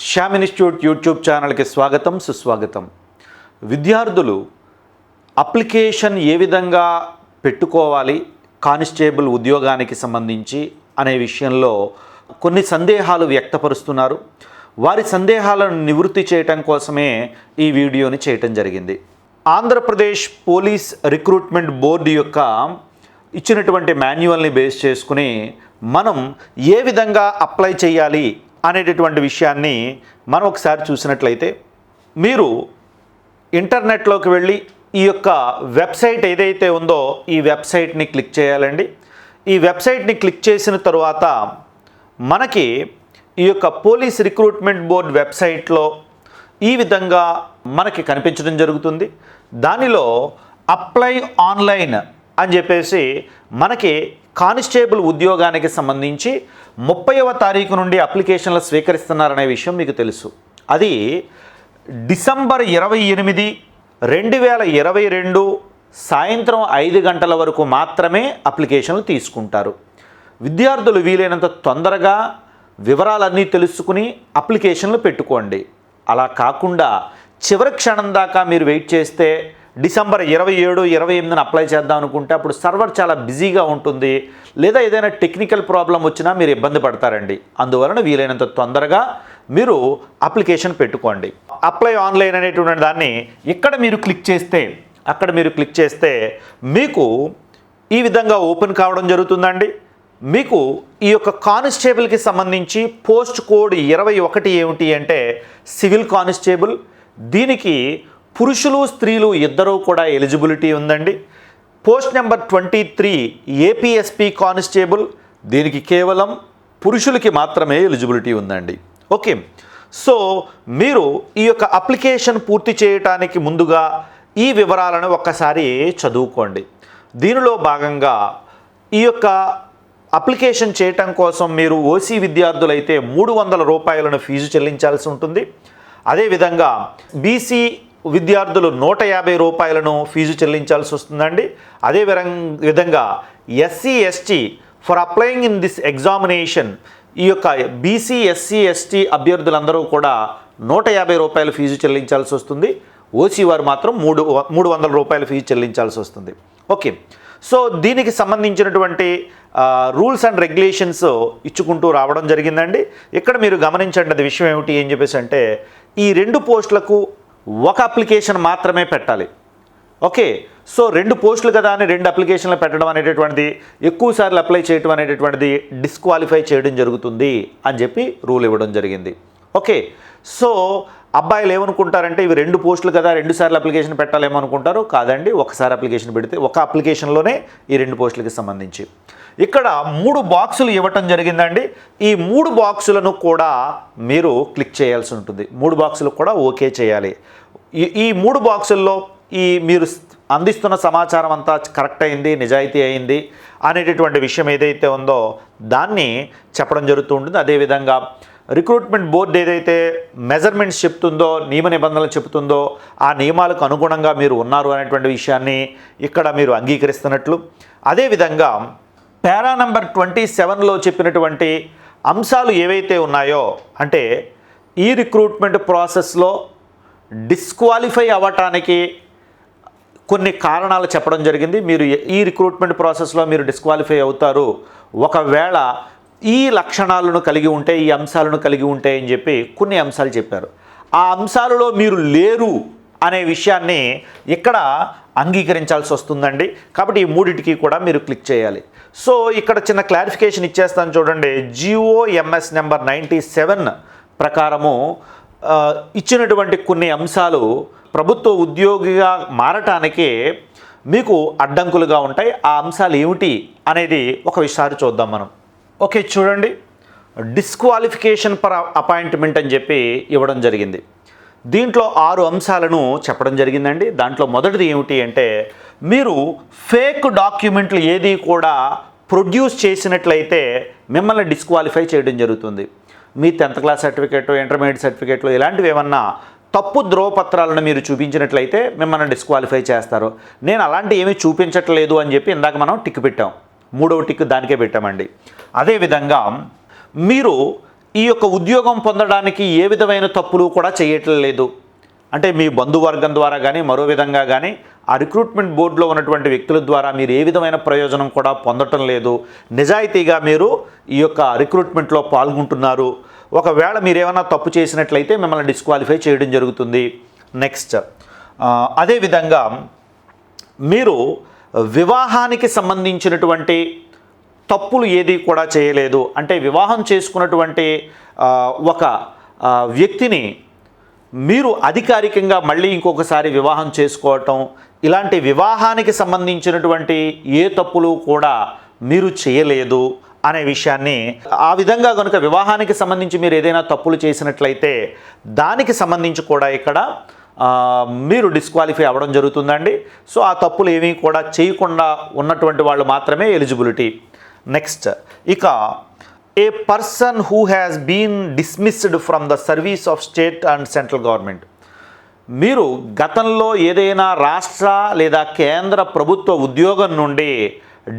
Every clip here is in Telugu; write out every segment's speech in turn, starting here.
శ్యామ్ ఇన్స్టిట్యూట్ యూట్యూబ్ ఛానల్కి స్వాగతం సుస్వాగతం. విద్యార్థులు అప్లికేషన్ ఏ విధంగా పెట్టుకోవాలి కానిస్టేబుల్ ఉద్యోగానికి సంబంధించి అనే విషయంలో కొన్ని సందేహాలు వ్యక్తపరుస్తున్నారు. వారి సందేహాలను నివృత్తి చేయటం కోసమే ఈ వీడియోని చేయటం జరిగింది. ఆంధ్రప్రదేశ్ పోలీస్ రిక్రూట్మెంట్ బోర్డు యొక్క ఇచ్చినటువంటి మాన్యువల్ని బేస్ చేసుకుని మనం ఏ విధంగా అప్లై చేయాలి అనేటటువంటి విషయాన్ని మనం ఒకసారి చూసినట్లయితే, మీరు ఇంటర్నెట్లోకి వెళ్ళి ఈ యొక్క వెబ్సైట్ ఏదైతే ఉందో ఈ వెబ్సైట్ని క్లిక్ చేయాలండి. ఈ వెబ్సైట్ని క్లిక్ చేసిన తరువాత మనకి ఈ యొక్క పోలీస్ రిక్రూట్మెంట్ బోర్డ్ వెబ్సైట్లో ఈ విధంగా మనకి కనిపించడం జరుగుతుంది. దానిలో అప్లై ఆన్లైన్ అని చెప్పేసి మనకి కానిస్టేబుల్ ఉద్యోగానికి సంబంధించి 30వ తారీఖు నుండి అప్లికేషన్లు స్వీకరిస్తున్నారనే విషయం మీకు తెలుసు. అది డిసెంబర్ 28, 2022 సాయంత్రం 5 గంటల వరకు మాత్రమే అప్లికేషన్లు తీసుకుంటారు. విద్యార్థులు వీలైనంత తొందరగా వివరాలన్నీ తెలుసుకుని అప్లికేషన్లు పెట్టుకోండి. అలా కాకుండా చివరి క్షణం దాకా మీరు వెయిట్ చేస్తే డిసెంబర్ 27, 28 అప్లై చేద్దాం అనుకుంటే అప్పుడు సర్వర్ చాలా బిజీగా ఉంటుంది, లేదా ఏదైనా టెక్నికల్ ప్రాబ్లం వచ్చినా మీరు ఇబ్బంది పడతారండి. అందువలన వీలైనంత తొందరగా మీరు అప్లికేషన్ పెట్టుకోండి. అప్లై ఆన్లైన్ అనేటువంటి దాన్ని ఇక్కడ మీరు క్లిక్ చేస్తే మీకు ఈ విధంగా ఓపెన్ కావడం జరుగుతుందండి. మీకు ఈ యొక్క కానిస్టేబుల్కి సంబంధించి పోస్ట్ కోడ్ 21 ఏమిటి అంటే సివిల్ కానిస్టేబుల్. దీనికి పురుషులు స్త్రీలు ఇద్దరూ కూడా ఎలిజిబిలిటీ ఉందండి. Post number 23 APSP constable. దీనికి కేవలం పురుషులకి మాత్రమే ఎలిజిబిలిటీ ఉందండి. ఓకే, సో మీరు ఈ యొక్క అప్లికేషన్ పూర్తి చేయటానికి ముందుగా ఈ వివరాలను ఒక్కసారి చదువుకోండి. దీనిలో భాగంగా ఈ యొక్క అప్లికేషన్ చేయటం కోసం మీరు ఓసీ విద్యార్థులైతే 300 రూపాయలను ఫీజు చెల్లించాల్సి ఉంటుంది. అదేవిధంగా బీసీ విద్యార్థులు 150 రూపాయలను ఫీజు చెల్లించాల్సి వస్తుందండి. అదే విధంగా SC ST for applying in this examination, ఈ యొక్క బీసీ ఎస్సీ ఎస్టీ అభ్యర్థులందరూ కూడా 150 రూపాయల ఫీజు చెల్లించాల్సి వస్తుంది. ఓసీ వారు మాత్రం 300 రూపాయల ఫీజు చెల్లించాల్సి వస్తుంది. ఓకే, సో దీనికి సంబంధించినటువంటి రూల్స్ అండ్ రెగ్యులేషన్స్ ఇచ్చుకుంటూ రావడం జరిగిందండి. ఇక్కడ మీరు గమనించండి, అది విషయం ఏమిటి అని చెప్పేసి అంటే, ఈ 2 పోస్టులకు ఒక అప్లికేషన్ మాత్రమే పెట్టాలి. ఓకే, సో 2 పోస్టులు కదా అని 2 అప్లికేషన్లు పెట్టడం అనేటటువంటిది, ఎక్కువ సార్లు అప్లై చేయడం అనేటటువంటిది డిస్క్వాలిఫై చేయడం జరుగుతుంది అని చెప్పి రూల్ ఇవ్వడం జరిగింది. ఓకే, సో అబ్బాయిలు ఏమనుకుంటారంటే ఇవి 2 పోస్టులు కదా 2 సార్లు అప్లికేషన్ పెట్టాలేమనుకుంటారు. కాదండి, ఒకసారి అప్లికేషన్ పెడితే ఒక అప్లికేషన్లోనే ఈ 2 పోస్టులకి సంబంధించి ఇక్కడ 3 బాక్సులు ఇవ్వటం జరిగిందండి. ఈ 3 బాక్సులను కూడా మీరు క్లిక్ చేయాల్సి ఉంటుంది. 3 బాక్సులు కూడా ఓకే చేయాలి. ఈ 3 బాక్సుల్లో ఈ మీరు అందిస్తున్న సమాచారం అంతా కరెక్ట్ అయింది, నిజాయితీ అయింది అనేటటువంటి విషయం ఏదైతే ఉందో దాన్ని చెప్పడం జరుగుతూ ఉంటుంది. అదేవిధంగా రిక్రూట్మెంట్ బోర్డు ఏదైతే మెజర్మెంట్స్ చెప్తుందో, నియమ నిబంధనలు చెప్తుందో ఆ నియమాలకు అనుగుణంగా మీరు ఉన్నారు అనేటువంటి విషయాన్ని ఇక్కడ మీరు అంగీకరిస్తున్నట్లు, అదేవిధంగా పారా నంబర్ 27లో చెప్పినటువంటి అంశాలు ఏవైతే ఉన్నాయో, అంటే ఈ రిక్రూట్మెంట్ ప్రాసెస్లో డిస్క్వాలిఫై అవ్వటానికి కొన్ని కారణాలు చెప్పడం జరిగింది. మీరు ఈ రిక్రూట్మెంట్ ప్రాసెస్లో మీరు డిస్క్వాలిఫై అవుతారు ఒకవేళ ఈ లక్షణాలను కలిగి ఉంటే, ఈ అంశాలను కలిగి ఉంటే అని చెప్పి కొన్ని అంశాలు చెప్పారు. ఆ అంశాలలో మీరు లేరు అనే విషయాన్ని ఇక్కడ అంగీకరించాల్సి వస్తుందండి. కాబట్టి ఈ 3టికి కూడా మీరు క్లిక్ చేయాలి. సో ఇక్కడ చిన్న క్లారిఫికేషన్ ఇచ్చేస్తాను చూడండి. జిఓఎంఎస్ నెంబర్ 97 ప్రకారము ఇచ్చినటువంటి కొన్ని అంశాలు ప్రభుత్వ ఉద్యోగిగా మారటానికి మీకు అడ్డంకులుగా ఉంటాయి. ఆ అంశాలు ఏమిటి అనేది ఒకసారి చూద్దాం మనం. ఓకే, చూడండి, డిస్క్వాలిఫికేషన్ ఫర్ అపాయింట్మెంట్ అని చెప్పి ఇవ్వడం జరిగింది. దీంట్లో 6 అంశాలను చెప్పడం జరిగిందండి. దాంట్లో మొదటిది ఏమిటి అంటే, మీరు ఫేక్ డాక్యుమెంట్లు ఏది కూడా ప్రొడ్యూస్ చేసినట్లయితే మిమ్మల్ని డిస్క్వాలిఫై చేయడం జరుగుతుంది. మీ 10th క్లాస్ సర్టిఫికేట్, ఇంటర్మీడియట్ సర్టిఫికేట్లు ఇలాంటివి ఏమన్నా తప్పు ధ్రువపత్రాలను మీరు చూపించినట్లయితే మిమ్మల్ని డిస్క్వాలిఫై చేస్తారు. నేను అలాంటి ఏమీ చూపించట్లేదు అని చెప్పి ఇందాక మనం టిక్ పెట్టాం. 3వ టిక్ దానికే పెట్టామండి. అదేవిధంగా మీరు ఈ యొక్క ఉద్యోగం పొందడానికి ఏ విధమైన తప్పులు కూడా చేయట్లేదు. అంటే మీ బంధువర్గం ద్వారా కానీ మరో విధంగా కానీ ఆ రిక్రూట్మెంట్ బోర్డులో ఉన్నటువంటి వ్యక్తుల ద్వారా మీరు ఏ విధమైన ప్రయోజనం కూడా పొందటం లేదు. నిజాయితీగా మీరు ఈ యొక్క రిక్రూట్మెంట్లో పాల్గొంటున్నారు. ఒకవేళ మీరు ఏమైనా తప్పు చేసినట్లయితే మిమ్మల్ని డిస్క్వాలిఫై చేయడం జరుగుతుంది. నెక్స్ట్, అదేవిధంగా మీరు వివాహానికి సంబంధించినటువంటి తప్పులు ఏది కూడా చేయలేదు. అంటే వివాహం చేసుకున్నటువంటి ఒక వ్యక్తిని మీరు అధికారికంగా మళ్ళీ ఇంకొకసారి వివాహం చేసుకోవటం, ఇలాంటి వివాహానికి సంబంధించినటువంటి ఏ తప్పులు కూడా మీరు చేయలేదు అనే విషయాన్ని, ఆ విధంగా కనుక వివాహానికి సంబంధించి మీరు ఏదైనా తప్పులు చేసినట్లయితే దానికి సంబంధించి కూడా ఇక్కడ మీరు డిస్క్వాలిఫై అవ్వడం జరుగుతుందండి. సో ఆ తప్పులు ఏమీ కూడా చేయకుండా ఉన్నటువంటి వాళ్ళు మాత్రమే ఎలిజిబిలిటీ. నెక్స్ట్, ఇక a person who has been dismissed from the service of state and central government. మీరు గతంలో ఏదైనా రాష్ట్ర లేదా కేంద్ర ప్రభుత్వ ఉద్యోగం నుండి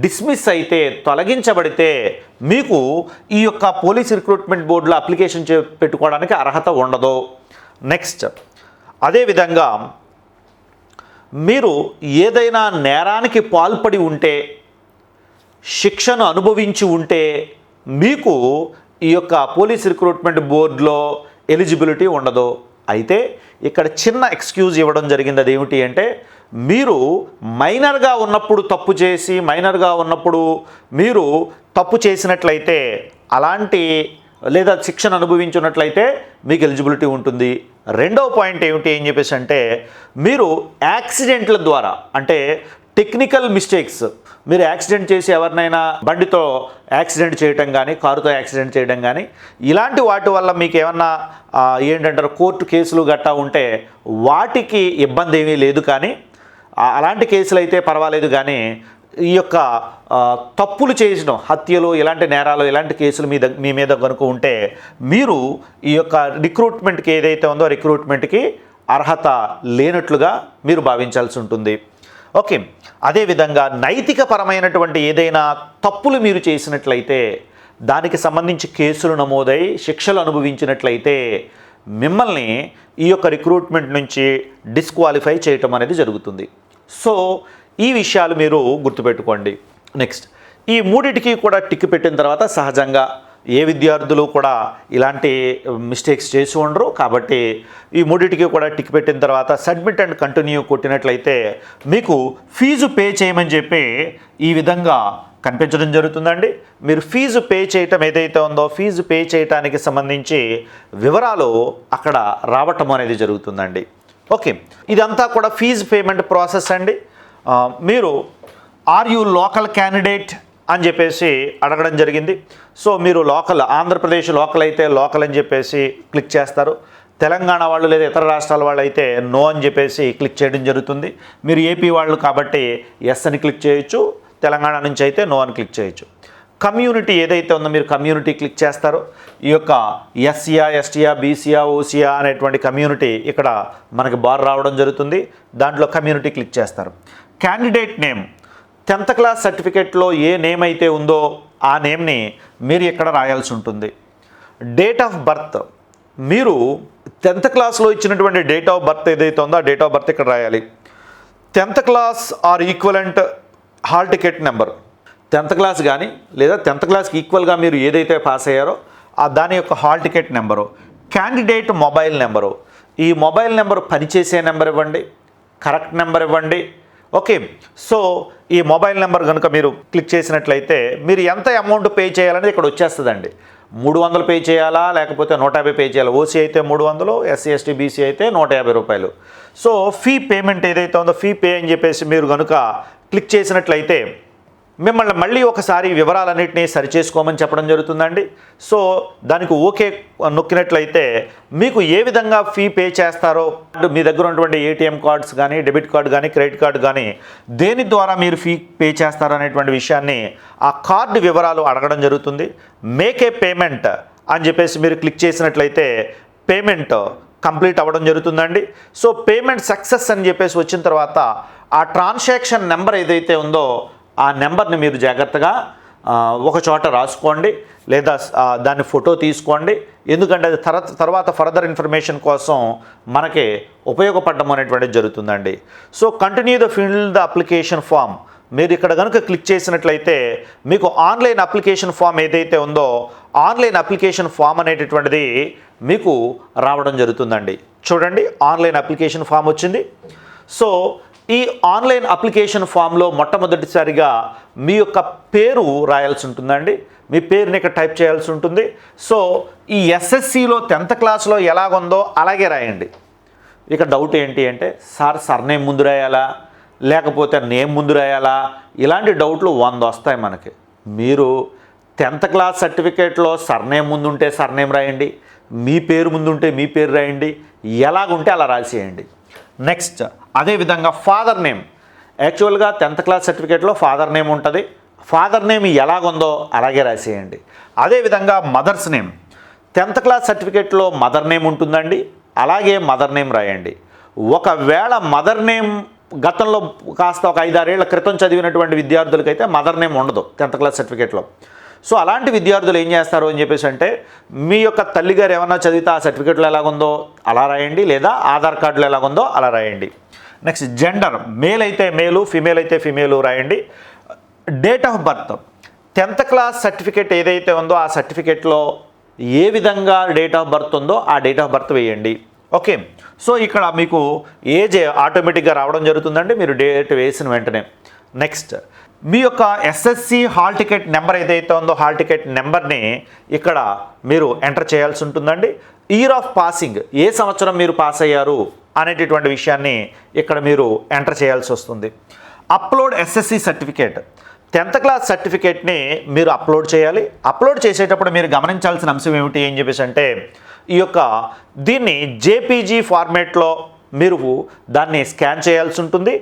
డిస్మిస్ అయితే, తొలగించబడితే మీకు ఈ యొక్క పోలీస్ రిక్రూట్మెంట్ బోర్డులో అప్లికేషన్ పెట్టుకోవడానికి అర్హత ఉండదు. నెక్స్ట్, అదేవిధంగా మీరు ఏదైనా నేరానికి పాల్పడి ఉంటే, శిక్షను అనుభవించి ఉంటే మీకు ఈ యొక్క పోలీస్ రిక్రూట్మెంట్ బోర్డులో ఎలిజిబిలిటీ ఉండదు. అయితే ఇక్కడ చిన్న ఎక్స్క్యూజ్ ఇవ్వడం జరిగింది. అదేమిటి అంటే, మీరు మైనర్గా ఉన్నప్పుడు తప్పు చేసి, మైనర్గా ఉన్నప్పుడు మీరు తప్పు చేసినట్లయితే, అలాంటి లేదా శిక్షను అనుభవించున్నట్లయితే మీకు ఎలిజిబిలిటీ ఉంటుంది. రెండవ పాయింట్ ఏమిటి అని చెప్పేసి అంటే, మీరు యాక్సిడెంట్ల ద్వారా, అంటే టెక్నికల్ మిస్టేక్స్, మీరు యాక్సిడెంట్ చేసి ఎవరినైనా బండితో యాక్సిడెంట్ చేయటం కానీ, కారుతో యాక్సిడెంట్ చేయడం కానీ, ఇలాంటి వాటి వల్ల మీకు ఏమన్నా ఏంటంటారు కోర్టు కేసులు గట్టా ఉంటే వాటికి ఇబ్బంది ఏమీ లేదు. కానీ అలాంటి కేసులు అయితే పర్వాలేదు. కానీ ఈ యొక్క తప్పులు చేసిన హత్యలు, ఇలాంటి నేరాలు, ఇలాంటి కేసులు మీ మీద కనుక ఉంటే మీరు ఈ యొక్క రిక్రూట్మెంట్కి ఏదైతే ఉందో రిక్రూట్మెంట్కి అర్హత లేనట్లుగా మీరు భావించాల్సి ఉంటుంది. ఓకే, అదేవిధంగా నైతికపరమైనటువంటి ఏదైనా తప్పులు మీరు చేసినట్లయితే, దానికి సంబంధించి కేసులు నమోదై శిక్షలు అనుభవించినట్లయితే మిమ్మల్ని ఈ యొక్క రిక్రూట్మెంట్ నుంచి డిస్క్వాలిఫై చేయటం అనేది జరుగుతుంది. సో ఈ విషయాలు మీరు గుర్తుపెట్టుకోండి. నెక్స్ట్, ఈ మూడిటికి కూడా టిక్ పెట్టిన తర్వాత సహజంగా ఏ విద్యార్థులు కూడా ఇలాంటి మిస్టేక్స్ చేసి ఉండరు. కాబట్టి ఈ మూడిటికి కూడా టిక్ పెట్టిన తర్వాత సబ్మిట్ అండ్ కంటిన్యూ కొట్టినట్లయితే మీకు ఫీజు పే చేయమని చెప్పి ఈ విధంగా కనిపించడం జరుగుతుందండి. మీరు ఫీజు పే చేయటం ఏదైతే ఉందో, ఫీజు పే చేయటానికి సంబంధించి వివరాలు అక్కడ రావటం అనేది జరుగుతుందండి. ఓకే, ఇదంతా కూడా ఫీజు పేమెంట్ ప్రాసెస్ అండి. మీరు ఆర్ యూ లోకల్ క్యాండిడేట్ అని చెప్పేసి అడగడం జరిగింది. సో మీరు లోకల్, ఆంధ్రప్రదేశ్ లోకల్ అయితే లోకల్ అని చెప్పేసి క్లిక్ చేస్తారు. తెలంగాణ వాళ్ళు లేదా ఇతర రాష్ట్రాల వాళ్ళు అయితే నో అని చెప్పేసి క్లిక్ చేయడం జరుగుతుంది. మీరు ఏపీ వాళ్ళు కాబట్టి ఎస్ అని క్లిక్ చేయొచ్చు, తెలంగాణ నుంచి అయితే నో అని క్లిక్ చేయొచ్చు. కమ్యూనిటీ ఏదైతే ఉందో మీరు కమ్యూనిటీ క్లిక్ చేస్తారో, ఈ యొక్క ఎస్సీయా, ఎస్టీయా, బీసీయా, ఓసీయా అనేటువంటి కమ్యూనిటీ ఇక్కడ మనకి బార్ రావడం జరుగుతుంది. దాంట్లో కమ్యూనిటీ క్లిక్ చేస్తారు. క్యాండిడేట్ నేమ్, 10th క్లాస్ సర్టిఫికేట్లో ఏ నేమ్ అయితే ఉందో ఆ నేమ్ని మీరు ఇక్కడ రాయాల్సి ఉంటుంది. డేట్ ఆఫ్ బర్త్, మీరు 10th క్లాస్లో ఇచ్చినటువంటి డేట్ ఆఫ్ బర్త్ ఏదైతే ఉందో ఆ డేట్ ఆఫ్ బర్త్ ఇక్కడ రాయాలి. 10th class are equivalent hall ticket number, 10th class కానీ లేదా 10th క్లాస్కి ఈక్వల్గా మీరు ఏదైతే పాస్ అయ్యారో దాని యొక్క hall ticket number. Candidate mobile number, ఈ మొబైల్ నెంబరు పనిచేసే నెంబర్ ఇవ్వండి, కరెక్ట్ నెంబర్ ఇవ్వండి. ఓకే, సో ఈ మొబైల్ నెంబర్ కనుక మీరు క్లిక్ చేసినట్లయితే మీరు ఎంత అమౌంట్ పే చేయాలనేది ఇక్కడ వచ్చేస్తుందండి. 300 పే చేయాలా లేకపోతే 150 పే చేయాలా? ఓసీ అయితే 300, ఎస్సీ ఎస్టీ బీసీ అయితే 150 రూపాయలు. సో ఫీ పేమెంట్ ఏదైతే ఉందో ఫీ పే అని చెప్పేసి మీరు కనుక క్లిక్ చేసినట్లయితే మిమ్మల్ని మళ్ళీ ఒకసారి వివరాలన్నింటినీ సరిచేసుకోమని చెప్పడం జరుగుతుందండి. సో దానికి ఓకే నొక్కినట్లయితే మీకు ఏ విధంగా ఫీ పే చేస్తారో, మీ దగ్గర ఉన్నటువంటి ఏటీఎం కార్డ్స్ కానీ, డెబిట్ కార్డు కానీ, క్రెడిట్ కార్డు కానీ దేని ద్వారా మీరు ఫీ పే చేస్తారో అనేటువంటి విషయాన్ని ఆ కార్డు వివరాలు అడగడం జరుగుతుంది. మేక్ ఏ పేమెంట్ అని చెప్పేసి మీరు క్లిక్ చేసినట్లయితే పేమెంట్ కంప్లీట్ అవ్వడం జరుగుతుందండి. సో పేమెంట్ సక్సెస్ అని చెప్పేసి వచ్చిన తర్వాత ఆ ట్రాన్సాక్షన్ నెంబర్ ఏదైతే ఉందో ఆ నెంబర్ని మీరు జాగ్రత్తగా ఒక చోట రాసుకోండి, లేదా దాన్ని ఫోటో తీసుకోండి. ఎందుకంటే అది తర్వాత ఫర్దర్ ఇన్ఫర్మేషన్ కోసం మనకి ఉపయోగపడడం అనేటువంటిది జరుగుతుందండి. So continue the fill the application form. మీరు ఇక్కడ కనుక క్లిక్ చేసినట్లయితే మీకు ఆన్లైన్ అప్లికేషన్ ఫామ్ ఏదైతే ఉందో ఆన్లైన్ అప్లికేషన్ ఫామ్ అనేటటువంటిది మీకు రావడం జరుగుతుందండి. చూడండి, ఆన్లైన్ అప్లికేషన్ ఫామ్ వచ్చింది. సో ఈ ఆన్లైన్ అప్లికేషన్ ఫామ్లో మొట్టమొదటిసారిగా మీ యొక్క పేరు రాయాల్సి ఉంటుందండి. మీ పేరుని ఇక్కడ టైప్ చేయాల్సి ఉంటుంది. సో ఈ ఎస్ఎస్సిలో 10th క్లాస్లో ఎలాగుందో అలాగే రాయండి. ఇక డౌట్ ఏంటి అంటే, సర్నేమ్ ముందు రాయాలా లేకపోతే నేమ్ ముందు రాయాలా, ఇలాంటి డౌట్లు 100 వస్తాయి మనకి. మీరు 10th క్లాస్ సర్టిఫికేట్లో సర్నేమ్ ముందు ఉంటే సర్నేమ్ రాయండి, మీ పేరు ముందు ఉంటే మీ పేరు రాయండి, ఎలాగుంటే అలా రాసేయండి. నెక్స్ట్ అదేవిధంగా ఫాదర్ నేమ్. యాక్చువల్గా 10th క్లాస్ సర్టిఫికేట్లో ఫాదర్ నేమ్ ఉంటుంది. ఫాదర్ నేమ్ ఎలాగుందో అలాగే రాసేయండి. అదేవిధంగా మదర్స్ నేమ్. 10th క్లాస్ సర్టిఫికేట్లో మదర్ నేమ్ ఉంటుందండి, అలాగే మదర్ నేమ్ రాయండి. ఒకవేళ మదర్ నేమ్ గతంలో కాస్త ఒక 5-6 ఏళ్ల క్రితం చదివినటువంటి విద్యార్థులకైతే మదర్ నేమ్ ఉండదు 10th క్లాస్ సర్టిఫికేట్లో. సో అలాంటి విద్యార్థులు ఏం చేస్తారు అని చెప్పేసి అంటే, మీ యొక్క తల్లిగారు ఏమన్నా చదివితే ఆ సర్టిఫికేట్లో ఎలాగుందో అలా రాయండి, లేదా ఆధార్ కార్డులో ఎలాగుందో అలా రాయండి. Next gender. మేల్ అయితే మేలు, ఫిమేల్ అయితే ఫిమేలు రాయండి. Date of birth. 10th class certificate ఏదైతే ఉందో ఆ సర్టిఫికేట్లో ఏ విధంగా డేట్ ఆఫ్ బర్త్ ఉందో ఆ డేట్ ఆఫ్ బర్త్ వేయండి. ఓకే, సో ఇక్కడ మీకు ఏజ్ ఆటోమేటిక్గా రావడం జరుగుతుందండి మీరు డేట్ వేసిన వెంటనే. నెక్స్ట్ మీ యొక్క ఎస్ఎస్సి హాల్ టికెట్ నెంబర్ ఏదైతే ఉందో హాల్ టికెట్ నెంబర్ని ఇక్కడ మీరు ఎంటర్ చేయాల్సి ఉంటుందండి. ఇయర్ ఆఫ్ పాసింగ్, ఏ సంవత్సరం మీరు పాస్ అయ్యారు అనేటటువంటి విషయాన్ని ఇక్కడ మీరు ఎంటర్ చేయాల్సి వస్తుంది. Upload SSC certificate. 10th class సర్టిఫికేట్ని మీరు అప్లోడ్ చేయాలి. అప్లోడ్ చేసేటప్పుడు మీరు గమనించాల్సిన అంశం ఏమిటి అని చెప్పేసి అంటే, ఈ యొక్క దీన్ని జేపీజీ ఫార్మేట్లో మీరు దాన్ని స్కాన్ చేయాల్సి ఉంటుంది.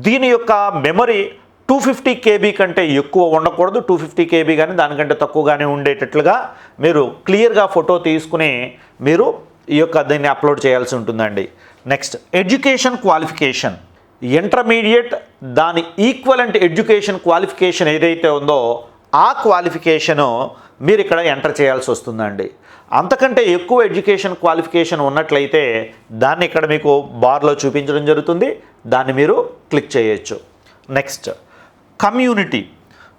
దీని యొక్క మెమరీ 250 KB కంటే ఎక్కువ ఉండకూడదు. 250 KB కానీ దానికంటే తక్కువగానే ఉండేటట్లుగా మీరు క్లియర్గా ఫోటో తీసుకుని మీరు ఈ యొక్క దీన్ని అప్లోడ్ చేయాల్సి ఉంటుందండి. Next education qualification. ఇంటర్మీడియట్ దాని ఈక్వలెంట్ ఎడ్యుకేషన్ క్వాలిఫికేషన్ ఏదైతే ఉందో ఆ క్వాలిఫికేషను మీరు ఇక్కడ ఎంటర్ చేయాల్సి వస్తుందండి. అంతకంటే ఎక్కువ ఎడ్యుకేషన్ క్వాలిఫికేషన్ ఉన్నట్లయితే దాన్ని ఇక్కడ మీకు బార్లో చూపించడం జరుగుతుంది, దాన్ని మీరు క్లిక్ చేయొచ్చు. Next community.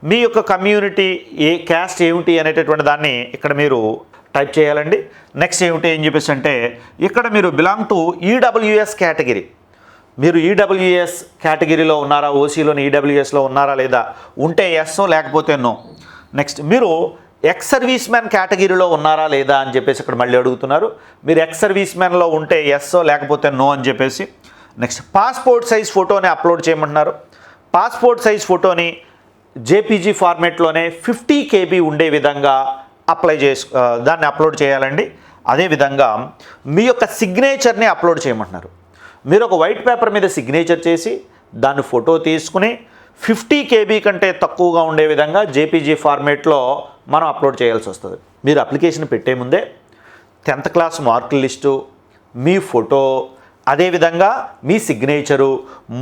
మీ యొక్క కమ్యూనిటీ ఏ క్యాస్ట్ ఏమిటి అనేటటువంటి దాన్ని ఇక్కడ మీరు టైప్ చేయాలండి. నెక్స్ట్ ఏమిటి అని చెప్పేసి అంటే, ఇక్కడ మీరు బిలాంగ్ టు ఈడబ్ల్యూఎస్ కేటగిరీ. మీరు ఈడబ్ల్యూఎస్ కేటగిరీలో ఉన్నారా, ఓసీలోని ఈడబ్ల్యూఎస్లో ఉన్నారా లేదా, ఉంటే ఎస్ లేకపోతే నో. నెక్స్ట్ మీరు ఎక్స్ సర్వీస్ మ్యాన్ కేటగిరీలో ఉన్నారా లేదా అని చెప్పేసి ఇక్కడ మళ్ళీ అడుగుతున్నారు. మీరు ఎక్స్ సర్వీస్ మ్యాన్లో ఉంటే ఎస్ లేకపోతే నో అని చెప్పేసి. నెక్స్ట్ పాస్పోర్ట్ సైజ్ ఫోటోని అప్లోడ్ చేయమంటున్నారు. పాస్పోర్ట్ సైజ్ ఫోటోని జేపీజీ ఫార్మేట్లోనే 50 KB ఉండే విధంగా దాన్ని అప్లోడ్ చేయాలండి. అదేవిధంగా మీ యొక్క సిగ్నేచర్ని అప్లోడ్ చేయమంటున్నారు. మీరు ఒక వైట్ పేపర్ మీద సిగ్నేచర్ చేసి దాన్ని ఫోటో తీసుకుని 50 KB కంటే తక్కువగా ఉండే విధంగా జేపీజీ ఫార్మేట్లో మనం అప్లోడ్ చేయాల్సి వస్తుంది. మీరు అప్లికేషన్ పెట్టే ముందే 10th క్లాస్ మార్కుల లిస్టు, మీ ఫోటో, అదేవిధంగా మీ సిగ్నేచరు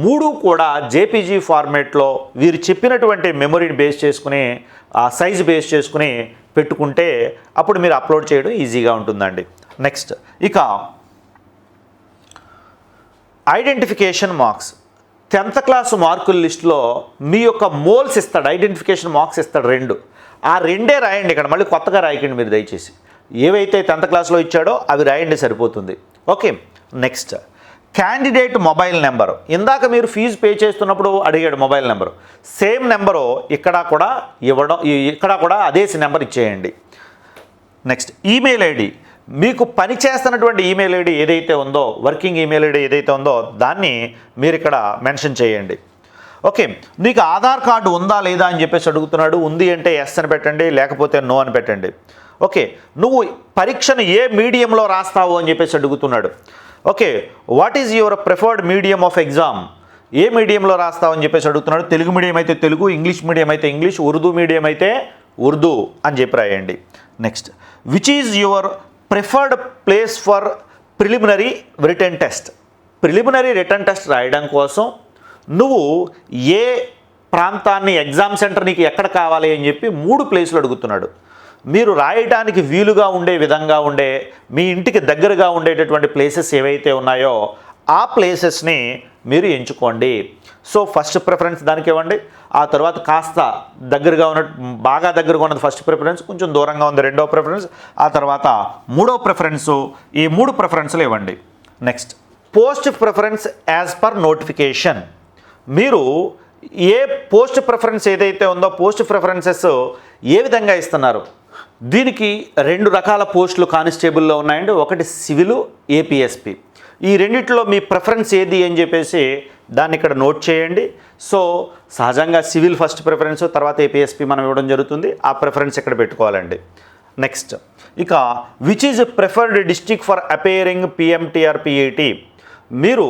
3 కూడా జేపీజీ ఫార్మేట్లో వీరు చెప్పినటువంటి మెమరీని బేస్ చేసుకుని ఆ సైజు బేస్ చేసుకుని పెట్టుకుంటే అప్పుడు మీరు అప్లోడ్ చేయడం ఈజీగా ఉంటుందండి. నెక్స్ట్ ఇక ఐడెంటిఫికేషన్ మార్క్స్. 10th క్లాస్ మార్కుల లిస్టులో మీ యొక్క మోల్స్ ఇస్తాడు, ఐడెంటిఫికేషన్ మార్క్స్ ఇస్తాడు 2. ఆ 2 రాయండి. ఇక్కడ మళ్ళీ కొత్తగా రాయకండి మీరు దయచేసి. ఏవైతే 10th క్లాస్లో ఇచ్చాడో అవి రాయండి, సరిపోతుంది. Okay, next candidate mobile number. ఇందాక మీరు ఫీజు పే చేస్తున్నప్పుడు అడిగాడు మొబైల్ నెంబరు, సేమ్ నెంబరు ఇక్కడ కూడా అదే నెంబర్ ఇచ్చేయండి. Next email ID. మీకు పని చేస్తున్నటువంటి ఈమెయిల్ ఐడి ఏదైతే ఉందో, వర్కింగ్ ఈమెయిల్ ఐడి ఏదైతే ఉందో దాన్ని మీరు ఇక్కడ మెన్షన్ చేయండి. ఓకే, నీకు ఆధార్ కార్డు ఉందా లేదా అని చెప్పేసి అడుగుతున్నాడు. ఉంది అంటే ఎస్ అని పెట్టండి, లేకపోతే నో అని పెట్టండి. ఓకే, నువ్వు పరీక్షను ఏ మీడియంలో రాస్తావు అని చెప్పేసి అడుగుతున్నాడు. Okay, what is your preferred medium of exam. ఏ మీడియంలో రాస్తావు అని చెప్పేసి అడుగుతున్నాడు. తెలుగు మీడియం అయితే తెలుగు, ఇంగ్లీష్ మీడియం అయితే ఇంగ్లీష్, ఉర్దూ మీడియం అయితే ఉర్దూ అని చెప్పి రాయండి. Next which is your preferred place for preliminary written test. Preliminary written test రాయడం కోసం నువ్వు ఏ ప్రాంతాన్ని ఎగ్జామ్ సెంటర్ నీకు ఎక్కడ కావాలి అని చెప్పి 3 ప్లేసులు అడుగుతున్నాడు. మీరు రాయడానికి వీలుగా ఉండే విధంగా ఉండే మీ ఇంటికి దగ్గరగా ఉండేటటువంటి ప్లేసెస్ ఏవైతే ఉన్నాయో ఆ ప్లేసెస్ని మీరు ఎంచుకోండి. సో ఫస్ట్ ప్రిఫరెన్స్ దానికి ఇవ్వండి. ఆ తర్వాత కాస్త దగ్గరగా ఉన్న బాగా దగ్గరగా ఉన్నది ఫస్ట్ ప్రిఫరెన్స్, కొంచెం దూరంగా ఉంది రెండో ప్రిఫరెన్స్, ఆ తర్వాత మూడో ప్రిఫరెన్సు. ఈ 3 ప్రిఫరెన్స్లు ఇవ్వండి. Next post preference as per notification. మీరు ఏ పోస్ట్ ప్రిఫరెన్స్ ఏదైతే ఉందో పోస్ట్ ప్రిఫరెన్సెస్ ఏ విధంగా ఇస్తున్నారు? దీనికి 2 రకాల పోస్టులు కానిస్టేబుల్లో ఉన్నాయండి. ఒకటి సివిల్, ఏపీఎస్పి. ఈ రెండిట్లో మీ ప్రిఫరెన్స్ ఏది అని చెప్పేసి దాన్ని ఇక్కడ నోట్ చేయండి. సో సహజంగా సివిల్ ఫస్ట్ ప్రిఫరెన్స్, తర్వాత ఏపీఎస్పి మనం ఇవ్వడం జరుగుతుంది. ఆ ప్రిఫరెన్స్ ఇక్కడ పెట్టుకోవాలండి. నెక్స్ట్ ఇక which is preferred district for appearing PMT or PET. మీరు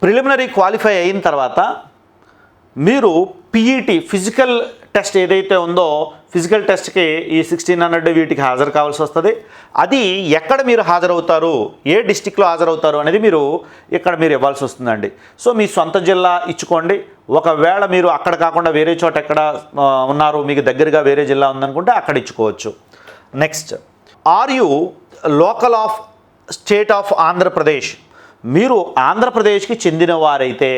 ప్రిలిమినరీ క్వాలిఫై అయిన తర్వాత మీరు పీఈటీ ఫిజికల్ టెస్ట్ ఏదైతే ఉందో ఫిజికల్ టెస్ట్కి ఈ 1600 వీటికి హాజరు కావాల్సి వస్తుంది. అది ఎక్కడ మీరు హాజరవుతారు, ఏ డిస్టిక్లో హాజరవుతారు అనేది మీరు ఇక్కడ మీరు ఇవ్వాల్సి వస్తుందండి. సో మీ సొంత జిల్లా ఇచ్చుకోండి. ఒకవేళ మీరు అక్కడ కాకుండా వేరే చోట ఎక్కడ ఉన్నారు, మీకు దగ్గరగా వేరే జిల్లా ఉందనుకుంటే అక్కడ ఇచ్చుకోవచ్చు. Next are you local of state of Andhra Pradesh. మీరు ఆంధ్రప్రదేశ్కి చెందిన వారైతే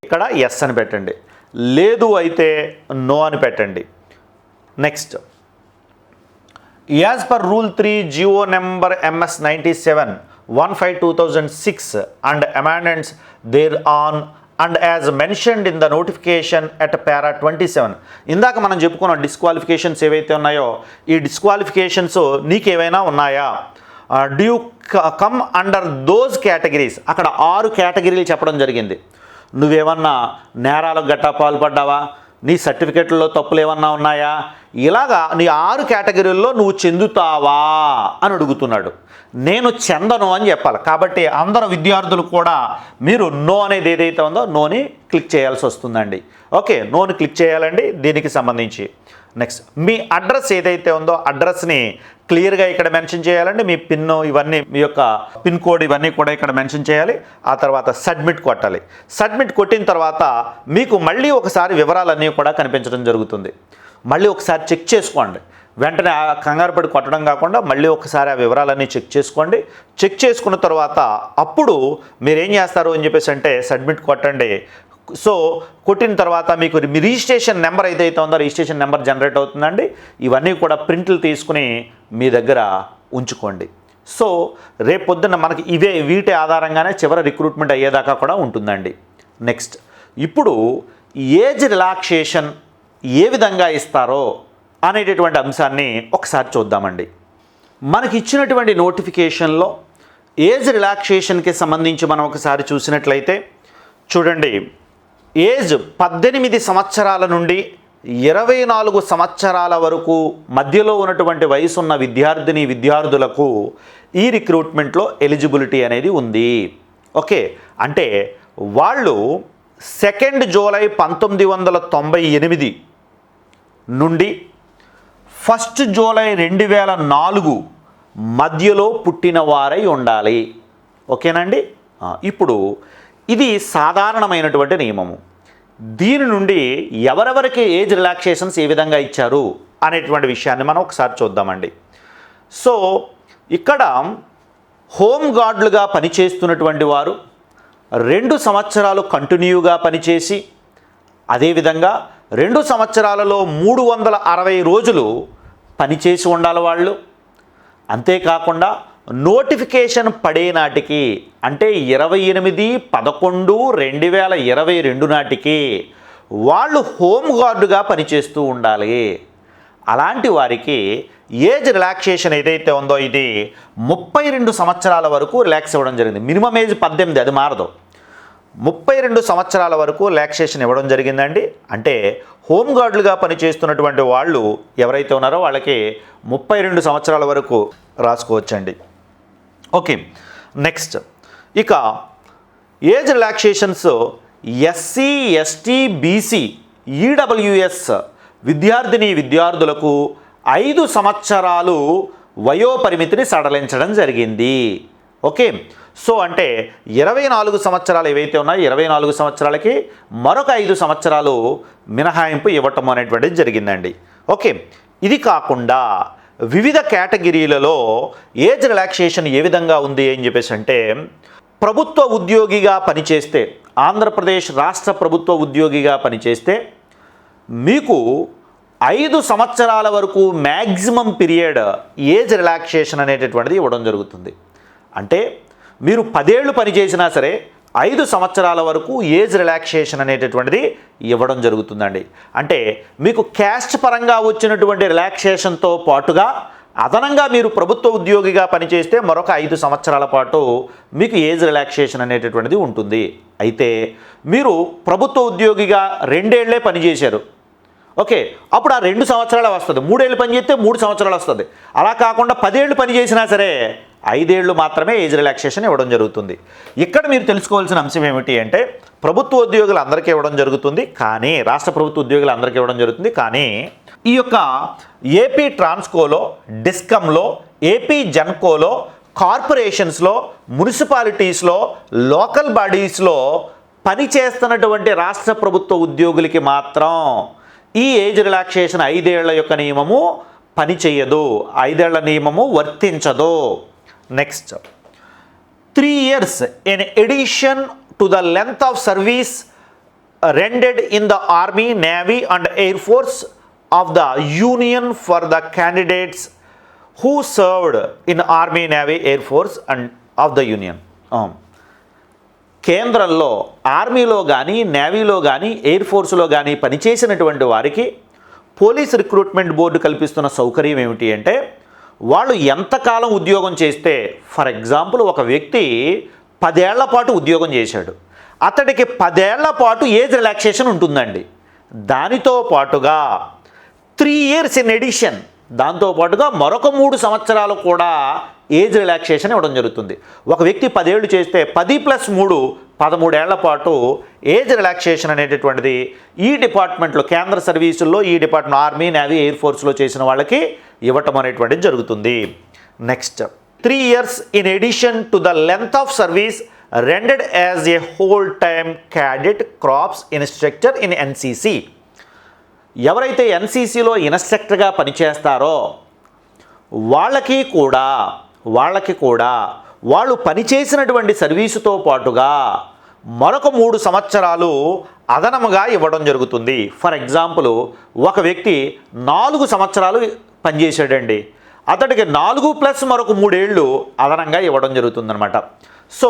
ఇక్కడ ఎస్ అని పెట్టండి, లేదు అయితే నో అని పెట్టండి. Next as per rule 3 GO number MS 97/15/2006 and amendments there on and as mentioned in the notification at para 27. ఇందాక మనం చెప్పుకున్న డిస్క్వాలిఫికేషన్స్ ఏవైతే ఉన్నాయో ఈ డిస్క్వాలిఫికేషన్స్ నీకేమైనా ఉన్నాయా? Do you come under those categories. అక్కడ 6 కేటగిరీలు చెప్పడం జరిగింది. నువ్వేమన్నా నేరాలకు గట్టా పాల్పడ్డావా, నీ సర్టిఫికెట్లలో తప్పులు ఏమన్నా ఉన్నాయా, ఇలాగా నీ 6 కేటగిరీల్లో నువ్వు చెందుతావా అని అడుగుతున్నాడు. నేను చెందను అని చెప్పాలి. కాబట్టి అందరు విద్యార్థులు కూడా మీరు నో అనేది ఏదైతే ఉందో నోని క్లిక్ చేయాల్సి వస్తుందండి. ఓకే, నోని క్లిక్ చేయాలండి దీనికి సంబంధించి. నెక్స్ట్ మీ అడ్రస్ ఏదైతే ఉందో అడ్రస్ని క్లియర్గా ఇక్కడ మెన్షన్ చేయాలండి. మీ పిన్ ఇవన్నీ మీ యొక్క పిన్ కోడ్ ఇవన్నీ కూడా ఇక్కడ మెన్షన్ చేయాలి. ఆ తర్వాత సబ్మిట్ కొట్టాలి. సబ్మిట్ కొట్టిన తర్వాత మీకు మళ్ళీ ఒకసారి వివరాలన్నీ కూడా కనిపించడం జరుగుతుంది. మళ్ళీ ఒకసారి చెక్ చేసుకోండి. వెంటనే కంగారు పడి కొట్టడం కాకుండా మళ్ళీ ఒకసారి ఆ వివరాలన్నీ చెక్ చేసుకోండి. చెక్ చేసుకున్న తర్వాత అప్పుడు మీరేం చేస్తారు అని చెప్పేసి అంటే సబ్మిట్ కొట్టండి. సో కొట్టిన తర్వాత మీకు మీ రిజిస్ట్రేషన్ నెంబర్ ఏదైతే ఉందో రిజిస్ట్రేషన్ నెంబర్ జనరేట్ అవుతుందండి. ఇవన్నీ కూడా ప్రింట్లు తీసుకుని మీ దగ్గర ఉంచుకోండి. సో రేపు పొద్దున్న మనకి వీటి ఆధారంగానే చివరి రిక్రూట్మెంట్ అయ్యేదాకా కూడా ఉంటుందండి. నెక్స్ట్ ఇప్పుడు ఏజ్ రిలాక్సేషన్ ఏ విధంగా ఇస్తారో అనేటటువంటి అంశాన్ని ఒకసారి చూద్దామండి. మనకి ఇచ్చినటువంటి నోటిఫికేషన్లో ఏజ్ రిలాక్సేషన్కి సంబంధించి మనం ఒకసారి చూసినట్లయితే చూడండి, ఏజ్ 18 సంవత్సరాల నుండి 24 సంవత్సరాల వరకు మధ్యలో ఉన్నటువంటి వయసు ఉన్న విద్యార్థులకు ఈ రిక్రూట్మెంట్లో ఎలిజిబిలిటీ అనేది ఉంది. ఓకే, అంటే వాళ్ళు 2 జూలై 1998 నుండి 1 జూలై 2004 మధ్యలో పుట్టిన వారై ఉండాలి. ఓకేనండి. ఇప్పుడు ఇది సాధారణమైనటువంటి నియమము. దీని నుండి ఎవరెవరికి ఏజ్ రిలాక్సేషన్స్ ఏ విధంగా ఇచ్చారు అనేటువంటి విషయాన్ని మనం ఒకసారి చూద్దామండి. సో ఇక్కడ హోమ్ గార్డులుగా పనిచేస్తున్నటువంటి వారు 2 సంవత్సరాలు కంటిన్యూగా పనిచేసి అదేవిధంగా 2 సంవత్సరాలలో 360 రోజులు పనిచేసి ఉండాలి వాళ్ళు. అంతేకాకుండా నోటిఫికేషన్ పడే నాటికి అంటే 28/11/2022 నాటికి వాళ్ళు హోమ్ గార్డుగా పనిచేస్తూ ఉండాలి. అలాంటి వారికి ఏజ్ రిలాక్సేషన్ ఏదైతే ఉందో ఇది 32 సంవత్సరాల వరకు రిలాక్స్ ఇవ్వడం జరిగింది. మినిమం ఏజ్ 18, అది మారదు. 32 సంవత్సరాల వరకు రిలాక్సేషన్ ఇవ్వడం జరిగిందండి. అంటే హోమ్ గార్డులుగా పనిచేస్తున్నటువంటి వాళ్ళు ఎవరైతే ఉన్నారో వాళ్ళకి 32 సంవత్సరాల వరకు రాసుకోవచ్చండి. ఓకే, నెక్స్ట్ ఇక age relaxations SC, ST, BC, EWS విద్యార్థులకు 5 సంవత్సరాలు వయోపరిమితిని సడలించడం జరిగింది. ఓకే, సో అంటే 24 సంవత్సరాలు ఏవైతే ఉన్నాయో 24 సంవత్సరాలకి మరొక 5 సంవత్సరాలు మినహాయింపు ఇవ్వటం అనేటువంటిది జరిగిందండి. ఓకే, ఇది కాకుండా వివిధ కేటగిరీలలో ఏజ్ రిలాక్సేషన్ ఏ విధంగా ఉంది అని చెప్పేసి అంటే, ప్రభుత్వ ఉద్యోగిగా పనిచేస్తే, ఆంధ్రప్రదేశ్ రాష్ట్ర ప్రభుత్వ ఉద్యోగిగా పనిచేస్తే మీకు 5 సంవత్సరాల వరకు మ్యాక్సిమం పీరియడ్ ఏజ్ రిలాక్సేషన్ అనేటటువంటిది ఇవ్వడం జరుగుతుంది. అంటే మీరు 10 ఏళ్ళు పనిచేసినా సరే 5 సంవత్సరాల వరకు ఏజ్ రిలాక్సేషన్ అనేటటువంటిది ఇవ్వడం జరుగుతుందండి. అంటే మీకు క్యాస్ట్ పరంగా వచ్చినటువంటి రిలాక్సేషన్తో పాటుగా అదనంగా మీరు ప్రభుత్వ ఉద్యోగిగా పనిచేస్తే మరొక 5 సంవత్సరాల పాటు మీకు ఏజ్ రిలాక్సేషన్ అనేటటువంటిది ఉంటుంది. అయితే మీరు ప్రభుత్వ ఉద్యోగిగా 2 ఏళ్లే పనిచేశారు, ఓకే, అప్పుడు ఆ 2 సంవత్సరాలు వస్తుంది. 3 ఏళ్ళు పని చేస్తే 3 సంవత్సరాలు వస్తుంది. అలా కాకుండా 10 ఏళ్ళు పని చేసినా సరే 5 ఏళ్ళు మాత్రమే ఏజ్ రిలాక్సేషన్ ఇవ్వడం జరుగుతుంది. ఇక్కడ మీరు తెలుసుకోవాల్సిన అంశం ఏమిటి అంటే, ప్రభుత్వ ఉద్యోగులు అందరికీ ఇవ్వడం జరుగుతుంది, కానీ రాష్ట్ర ప్రభుత్వ ఉద్యోగులు అందరికీ ఇవ్వడం జరుగుతుంది. కానీ ఈ యొక్క ఏపీ ట్రాన్స్కోలో, డిస్కమ్లో, ఏపీ జన్కోలో, కార్పొరేషన్స్లో, మున్సిపాలిటీస్లో, లోకల్ బాడీస్లో పనిచేస్తున్నటువంటి రాష్ట్ర ప్రభుత్వ ఉద్యోగులకి మాత్రం ఈ ఏజ్ రిలాక్సేషన్ 5 ఏళ్ల యొక్క నియమము పనిచేయదు, 5 ఏళ్ల నియమము వర్తించదు. Next, 3 years in addition to the length of service rendered in the Army, Navy and Air Force of the Union for the candidates who served in Army, Navy, Air Force and of the Union. కేంద్రంలో ఆర్మీలో కానీ, నేవీలో కానీ, ఎయిర్ ఫోర్స్లో కానీ పనిచేసినటువంటి వారికి పోలీస్ రిక్రూట్మెంట్ బోర్డు కల్పిస్తున్న సౌకర్యం ఏమిటి అంటే, వాళ్ళు ఎంతకాలం ఉద్యోగం చేస్తే, ఫర్ ఎగ్జాంపుల్ ఒక వ్యక్తి 10 ఏళ్ల పాటు ఉద్యోగం చేశాడు, అతడికి 10 ఏళ్ల పాటు ఏజ్ రిలాక్సేషన్ ఉంటుందండి. దానితో పాటుగా 3 years ఇన్ ఎడిషన్, దాంతోపాటుగా మరొక 3 సంవత్సరాలు కూడా ఏజ్ రిలాక్సేషన్ ఇవ్వడం జరుగుతుంది. ఒక వ్యక్తి 10 ఏళ్ళు చేస్తే 10 + 3 13 ఏళ్ల పాటు ఏజ్ రిలాక్సేషన్ అనేటటువంటిది ఈ డిపార్ట్మెంట్లో, కేంద్ర సర్వీసుల్లో ఈ డిపార్ట్మెంట్ ఆర్మీ, నేవీ, ఎయిర్ ఫోర్స్లో చేసిన వాళ్ళకి ఇవ్వటం అనేటువంటిది జరుగుతుంది. Next, 3 years in addition to the length of service రెండెడ్ as a whole time cadet crops instructor in NCC. ఎవరైతే ఎన్సీసీలో ఇన్స్ట్రక్టర్గా పనిచేస్తారో వాళ్ళకి కూడా వాళ్ళు పనిచేసినటువంటి సర్వీసుతో పాటుగా మరొక 3 సంవత్సరాలు అదనముగా ఇవ్వడం జరుగుతుంది. ఫర్ ఎగ్జాంపుల్ ఒక వ్యక్తి 4 సంవత్సరాలు పనిచేశాడండి, అతడికి 4 + మరొక 3 ఏళ్ళు అదనంగా ఇవ్వడం జరుగుతుందన్నమాట. సో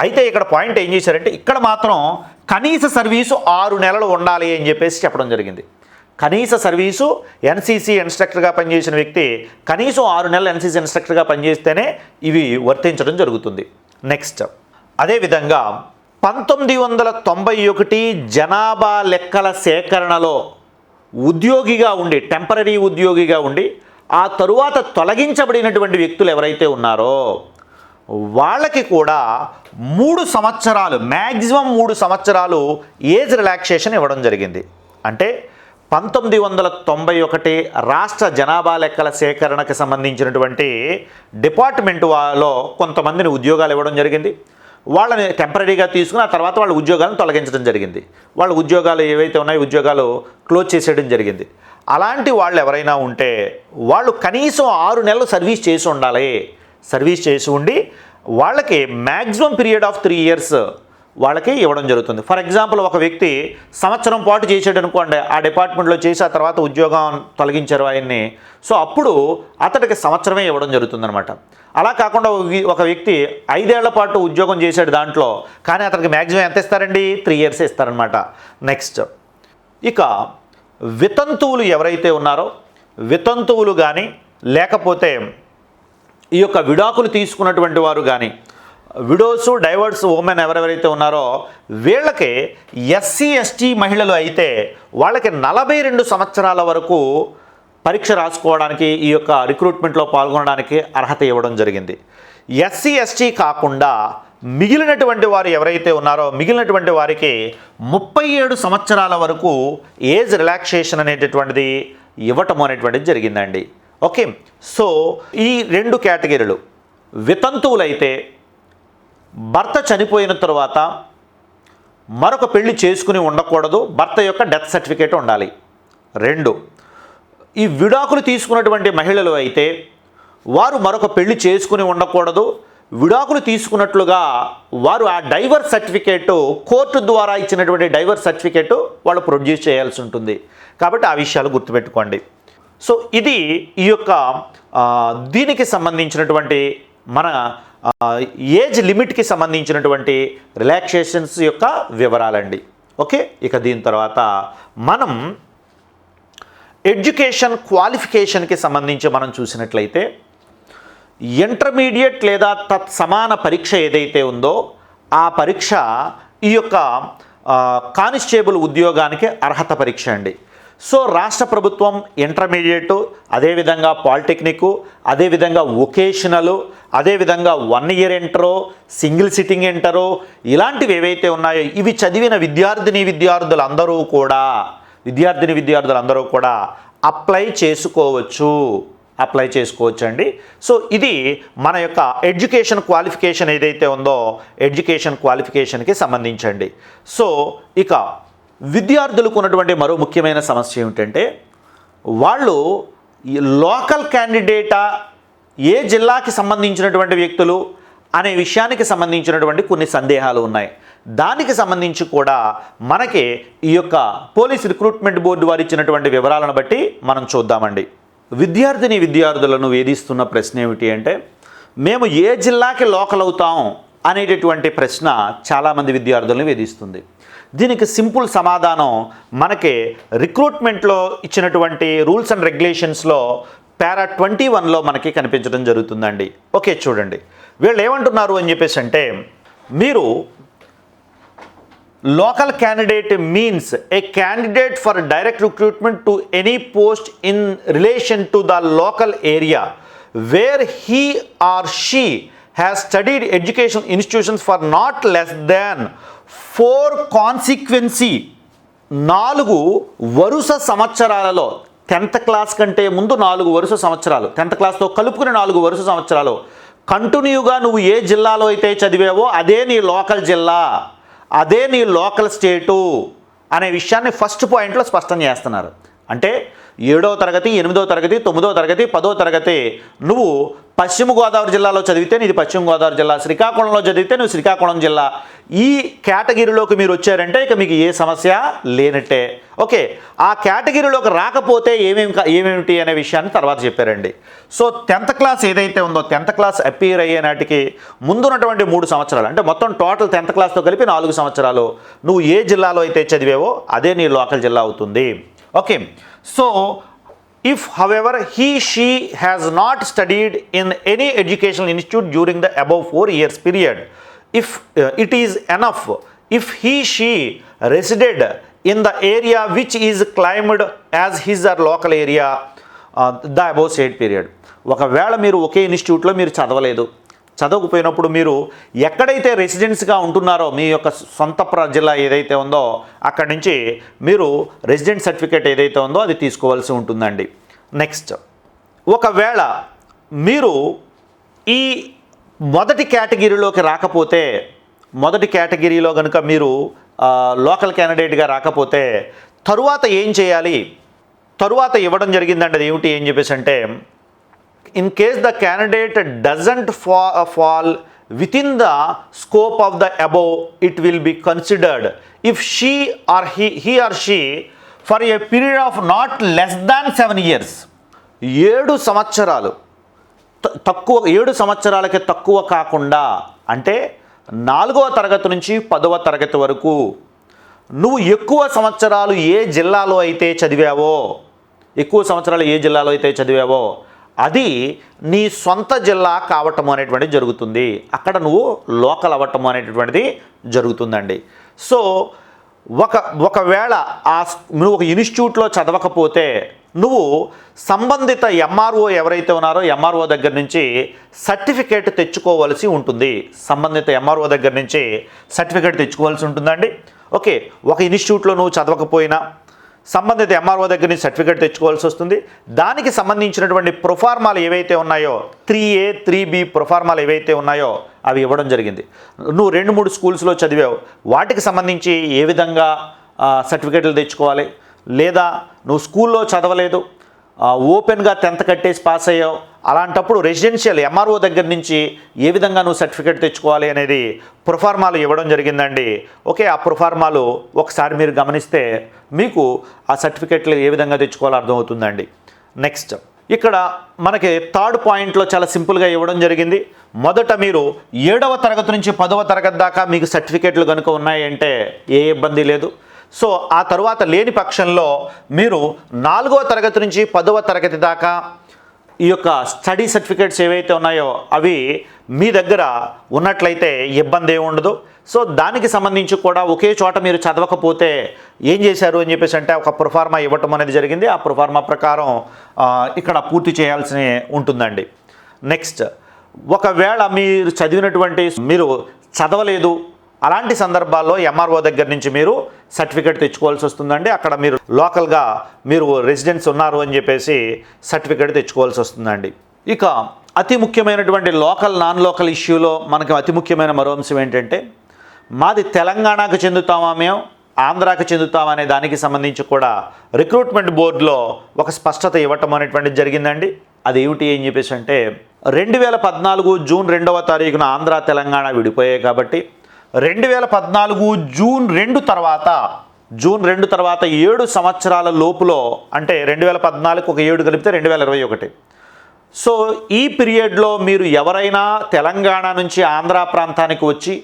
అయితే ఇక్కడ పాయింట్ ఏం చేశారంటే, ఇక్కడ మాత్రం కనీస సర్వీసు 6 నెలలు ఉండాలి అని చెప్పేసి చెప్పడం జరిగింది. కనీస సర్వీసు ఎన్సీసీ ఇన్స్ట్రక్టర్గా పనిచేసిన వ్యక్తి కనీసం 6 నెలలు ఎన్సీసీ ఇన్స్ట్రక్టర్గా పనిచేస్తేనే ఇవి వర్తించడం జరుగుతుంది. నెక్స్ట్, అదేవిధంగా 1991 జనాభా లెక్కల సేకరణలో ఉద్యోగిగా ఉండి, టెంపరరీ ఉద్యోగిగా ఉండి ఆ తరువాత తొలగించబడినటువంటి వ్యక్తులు ఎవరైతే ఉన్నారో వాళ్ళకి కూడా 3 సంవత్సరాలు, మ్యాక్సిమం 3 సంవత్సరాలు ఏజ్ రిలాక్సేషన్ ఇవ్వడం జరిగింది. అంటే 1991 రాష్ట్ర జనాభా లెక్కల సేకరణకు సంబంధించినటువంటి డిపార్ట్మెంట్ వాళ్ళలో కొంతమందిని ఉద్యోగాలు ఇవ్వడం జరిగింది. వాళ్ళని టెంపరీగా తీసుకుని ఆ తర్వాత వాళ్ళ ఉద్యోగాలను తొలగించడం జరిగింది. వాళ్ళ ఉద్యోగాలు ఏవైతే ఉన్నాయో ఉద్యోగాలు క్లోజ్ చేసేయడం జరిగింది. అలాంటి వాళ్ళు ఎవరైనా ఉంటే వాళ్ళు కనీసం 6 నెలలు సర్వీస్ చేసి ఉండాలి. సర్వీస్ చేసి ఉండి వాళ్ళకి మ్యాక్సిమం పీరియడ్ ఆఫ్ 3 years వాళ్ళకి ఇవ్వడం జరుగుతుంది. ఫర్ ఎగ్జాంపుల్ ఒక వ్యక్తి సంవత్సరం పాటు చేసాడు అనుకోండి, ఆ డిపార్ట్మెంట్లో చేసి ఆ తర్వాత ఉద్యోగం తొలగించారు ఆయన్ని, సో అప్పుడు అతడికి సంవత్సరమే ఇవ్వడం జరుగుతుందన్నమాట. అలా కాకుండా ఒక వ్యక్తి 5 ఏళ్ల పాటు ఉద్యోగం చేశాడు దాంట్లో, కానీ అతనికి మ్యాక్సిమం ఎంత ఇస్తారండి? 3 years ఇస్తారనమాట. నెక్స్ట్, ఇక వితంతువులు ఎవరైతే ఉన్నారో, వితంతువులు కానీ లేకపోతే ఈ యొక్క విడాకులు తీసుకున్నటువంటి వారు కానీ, విడోస్, డైవర్స్ ఉమెన్ ఎవరెవరైతే ఉన్నారో వీళ్ళకి ఎస్సీ ఎస్టీ మహిళలు అయితే వాళ్ళకి 42 సంవత్సరాల వరకు పరీక్ష రాసుకోవడానికి, ఈ యొక్క రిక్రూట్మెంట్లో పాల్గొనడానికి అర్హత ఇవ్వడం జరిగింది. ఎస్సీ ఎస్టీ కాకుండా మిగిలినటువంటి వారు ఎవరైతే ఉన్నారో మిగిలినటువంటి వారికి 37 సంవత్సరాల వరకు ఏజ్ రిలాక్సేషన్ అనేటటువంటిది ఇవ్వటం అనేటువంటిది జరిగిందండి. ఓకే, సో ఈ 2 కేటగిరీలు, వితంతువులైతే భర్త చనిపోయిన తర్వాత మరొక పెళ్లి చేసుకుని ఉండకూడదు, భర్త యొక్క డెత్ సర్టిఫికేట్ ఉండాలి. 2, ఈ విడాకులు తీసుకున్నటువంటి మహిళలు అయితే వారు మరొక పెళ్లి చేసుకుని ఉండకూడదు, విడాకులు తీసుకున్నట్లుగా వారు ఆ డైవర్స్ సర్టిఫికేటు కోర్టు ద్వారా ఇచ్చినటువంటి డైవర్స్ సర్టిఫికేటు వాళ్ళు ప్రొడ్యూస్ చేయాల్సి ఉంటుంది. కాబట్టి ఆ విషయాలు గుర్తుపెట్టుకోండి. సో ఇది ఈ యొక్క దీనికి సంబంధించినటువంటి మన ఏజ్ లిమిట్కి సంబంధించినటువంటి రిలాక్సేషన్స్ యొక్క వివరాలండి. ఓకే, ఇక దీని తర్వాత మనం ఎడ్యుకేషన్ క్వాలిఫికేషన్కి సంబంధించి మనం చూసినట్లయితే ఇంటర్మీడియట్ లేదా తత్సమాన పరీక్ష ఏదైతే ఉందో ఆ పరీక్ష ఈ యొక్క కానిస్టేబుల్ ఉద్యోగానికి అర్హత పరీక్ష అండి. సో రాష్ట్ర ప్రభుత్వం ఇంటర్మీడియట్, అదేవిధంగా పాలిటెక్నిక్, అదేవిధంగా వొకేషనల్, అదేవిధంగా 1 ఇయర్ ఇంటరో, సింగిల్ సిట్టింగ్ ఇంటరో, ఇలాంటివి ఏవైతే ఉన్నాయో ఇవి చదివిన విద్యార్థులందరూ కూడా అప్లై చేసుకోవచ్చు అండి. సో ఇది మన యొక్క ఎడ్యుకేషన్ క్వాలిఫికేషన్ ఏదైతే ఉందో ఎడ్యుకేషన్ క్వాలిఫికేషన్కి సంబంధించండి. సో ఇక విద్యార్థులకు ఉన్నటువంటి మరో ముఖ్యమైన సమస్య ఏమిటంటే వాళ్ళు లోకల్ క్యాండిడేటా, ఏ జిల్లాకి సంబంధించినటువంటి వ్యక్తులు అనే విషయానికి సంబంధించినటువంటి కొన్ని సందేహాలు ఉన్నాయి. దానికి సంబంధించి కూడా మనకి ఈ యొక్క పోలీస్ రిక్రూట్మెంట్ బోర్డు వారు ఇచ్చినటువంటి వివరాలను బట్టి మనం చూద్దామండి. విద్యార్థులను వేధిస్తున్న ప్రశ్న ఏమిటి అంటే మేము ఏ జిల్లాకి లోకల్ అవుతాం అనేటటువంటి ప్రశ్న చాలామంది విద్యార్థులను వేధిస్తుంది. దీనికి సింపుల్ సమాధానం మనకి రిక్రూట్మెంట్లో ఇచ్చినటువంటి రూల్స్ అండ్ రెగ్యులేషన్స్లో పారా 21లో మనకి కనిపించడం జరుగుతుందండి. ఓకే, చూడండి వీళ్ళు ఏమంటున్నారు అని చెప్పేసి అంటే మీరు local candidate means a candidate for direct recruitment to any post in relation to the local area where he or she has studied education institutions for not less than 4 consecutive 4 వరుస సంవత్సరాలలో 10th క్లాస్ కంటే ముందు 4 వరుస సంవత్సరాలు 10th క్లాస్తో కలుపుకుని 4 వరుస సంవత్సరాలు కంటిన్యూగా నువ్వు ఏ జిల్లాలో అయితే చదివావో అదే నీ లోకల్ జిల్లా, అదే నీ లోకల్ స్టేటు అనే విషయాన్ని ఫస్ట్ పాయింట్లో స్పష్టం చేస్తున్నారు. అంటే 7వ తరగతి, 8వ తరగతి, 9వ తరగతి, 10వ తరగతి నువ్వు పశ్చిమ గోదావరి జిల్లాలో చదివితే నీది పశ్చిమ గోదావరి జిల్లా, శ్రీకాకుళంలో చదివితే నువ్వు శ్రీకాకుళం జిల్లా, ఈ కేటగిరీలోకి మీరు వచ్చారంటే ఇక మీకు ఏ సమస్య లేనట్టే. ఓకే, ఆ కేటగిరీలోకి రాకపోతే ఏమేమిటి అనే విషయాన్ని తర్వాత చెప్పారండి. సో 10th క్లాస్ ఏదైతే ఉందో 10th క్లాస్ అపీర్ అయ్యే నాటికి ముందున్నటువంటి 3 సంవత్సరాలు అంటే మొత్తం టోటల్ 10th క్లాస్తో కలిపి 4 సంవత్సరాలు నువ్వు ఏ జిల్లాలో అయితే చదివావో అదే నీ లోకల్ జిల్లా అవుతుంది. Okay, so if however she has not studied in any educational institute during the above 4 years period, if it is enough if she resided in the area which is claimed as his or local area the above said period. ఒకవేళ మీరు ఒకే ఇన్స్టిట్యూట్లో మీరు చదవకపోయినప్పుడు మీరు ఎక్కడైతే రెసిడెన్స్గా ఉంటున్నారో మీ యొక్క సొంత జిల్లా ఏదైతే ఉందో అక్కడి నుంచి మీరు రెసిడెంట్ సర్టిఫికేట్ ఏదైతే ఉందో అది తీసుకోవాల్సి ఉంటుందండి. నెక్స్ట్, ఒకవేళ మీరు ఈ మొదటి కేటగిరీలోకి రాకపోతే, మొదటి కేటగిరీలో కనుక మీరు లోకల్ క్యాండిడేట్గా రాకపోతే తరువాత ఏం చేయాలి, తరువాత ఇవ్వడం జరిగిందండి. అది ఏమిటి ఏం చెప్పేసి అంటే in case the candidate doesn't fall within the scope of the above, it will be considered if he or she for a period of not less than 7 years 7 సంవత్సరాలు తక్కువ 7 సంవత్సరాలకి తక్కువ కాకుండా అంటే 4వ తరగతి నుంచి 10వ తరగతి వరకు నువ్వు ఎక్కువ సంవత్సరాలు ఏ జిల్లాలో అయితే చదివావో అది నీ సొంత జిల్లా కావటం అనేటువంటిది జరుగుతుంది. అక్కడ నువ్వు లోకల్ అవ్వటం అనేటటువంటిది జరుగుతుందండి. సో ఒకవేళ నువ్వు ఒక ఇన్స్టిట్యూట్లో చదవకపోతే నువ్వు సంబంధిత ఎంఆర్ఓ ఎవరైతే ఉన్నారో ఎంఆర్ఓ దగ్గర నుంచి సర్టిఫికేట్ తెచ్చుకోవాల్సి ఉంటుంది. సంబంధిత ఎంఆర్ఓ దగ్గర నుంచి సర్టిఫికేట్ తెచ్చుకోవాల్సి ఉంటుందండి. ఓకే, ఒక ఇన్స్టిట్యూట్లో నువ్వు చదవకపోయినా సంబంధిత ఎంఆర్ఓ దగ్గర నుంచి సర్టిఫికేట్ తెచ్చుకోవాల్సి వస్తుంది. దానికి సంబంధించినటువంటి ప్రొఫార్మాలు ఏవైతే ఉన్నాయో 3A 3B ప్రొఫార్మాలు ఏవైతే ఉన్నాయో అవి ఇవ్వడం జరిగింది. నువ్వు 2-3 స్కూల్స్లో చదివావు, వాటికి సంబంధించి ఏ విధంగా సర్టిఫికేట్లు తెచ్చుకోవాలి, లేదా నువ్వు స్కూల్లో చదవలేదు, ఓపెన్గా 10th కట్టేసి పాస్ అయ్యావు, అలాంటప్పుడు రెసిడెన్షియల్ ఎంఆర్ఓ దగ్గర నుంచి ఏ విధంగా నువ్వు సర్టిఫికేట్ తెచ్చుకోవాలి అనేది ప్రొఫార్మాలు ఇవ్వడం జరిగిందండి. ఓకే, ఆ ప్రొఫార్మాలు ఒకసారి మీరు గమనిస్తే మీకు ఆ సర్టిఫికేట్లు ఏ విధంగా తెచ్చుకోవాలో అర్థమవుతుందండి. నెక్స్ట్ ఇక్కడ మనకి 3rd పాయింట్లో చాలా సింపుల్గా ఇవ్వడం జరిగింది. మొదట మీరు 7వ తరగతి నుంచి 10వ తరగతి దాకా మీకు సర్టిఫికేట్లు కనుక ఉన్నాయంటే ఏ ఇబ్బంది లేదు. సో ఆ తర్వాత లేని పక్షంలో మీరు 4వ తరగతి నుంచి 10వ తరగతి దాకా ఈ యొక్క స్టడీ సర్టిఫికేట్స్ ఏవైతే ఉన్నాయో అవి మీ దగ్గర ఉన్నట్లయితే ఇబ్బంది ఏమి ఉండదు. సో దానికి సంబంధించి కూడా ఒకే చోట మీరు చదవకపోతే ఏం చేశారు అని చెప్పేసి అంటే ఒక ప్రొఫార్మా ఇవ్వటం అనేది జరిగింది. ఆ ప్రొఫార్మా ప్రకారం ఇక్కడ పూర్తి చేయాల్సి ఉంటుందండి. నెక్స్ట్, ఒకవేళ మీరు చదివినటువంటి మీరు చదవలేదు, అలాంటి సందర్భాల్లో ఎంఆర్ఓ దగ్గర నుంచి మీరు సర్టిఫికేట్ తెచ్చుకోవాల్సి వస్తుందండి. అక్కడ మీరు లోకల్గా మీరు రెసిడెన్స్ ఉన్నారు అని చెప్పేసి సర్టిఫికేట్ తెచ్చుకోవాల్సి వస్తుందండి. ఇక అతి ముఖ్యమైనటువంటి లోకల్ నాన్ లోకల్ ఇష్యూలో మనకు అతి ముఖ్యమైన మరో అంశం ఏంటంటే, మాది తెలంగాణకు చెందుతామా మేము ఆంధ్రాకి చెందుతామా అనే దానికి సంబంధించి కూడా రిక్రూట్మెంట్ బోర్డులో ఒక స్పష్టత ఇవ్వటం అనేటువంటిది జరిగిందండి. అది ఏమిటి అని చెప్పేసి అంటే 2014 జూన్ 2వ తారీఖున ఆంధ్ర తెలంగాణ విడిపోయాయి కాబట్టి 2014 జూన్ 2 తర్వాత 7 సంవత్సరాల లోపులో, అంటే 2014 ఒక 7 కలిపితే 2021. సో ఈ పీరియడ్లో మీరు ఎవరైనా తెలంగాణ నుంచి ఆంధ్ర ప్రాంతానికి వచ్చి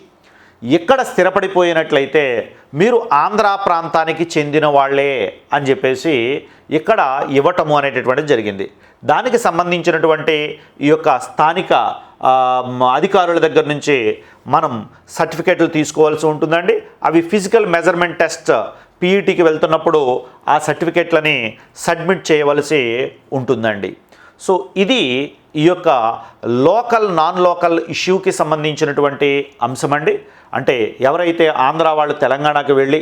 ఇక్కడ స్థిరపడిపోయినట్లయితే మీరు ఆంధ్ర ప్రాంతానికి చెందిన వాళ్ళే అని చెప్పేసి ఇక్కడ ఇవ్వటము అనేటటువంటిది జరిగింది. దానికి సంబంధించినటువంటి ఈ యొక్క స్థానిక అధికారుల దగ్గర నుంచి మనం సర్టిఫికేట్లు తీసుకోవాల్సి ఉంటుందండి. అవి ఫిజికల్ మెజర్మెంట్ టెస్ట్ పీఈటీకి వెళ్తున్నప్పుడు ఆ సర్టిఫికేట్లని సబ్మిట్ చేయవలసి ఉంటుందండి. సో ఇది ఈ యొక్క లోకల్ నాన్ లోకల్ ఇష్యూకి సంబంధించినటువంటి అంశమండి. అంటే ఎవరైతే ఆంధ్ర వాళ్ళు తెలంగాణకు వెళ్ళి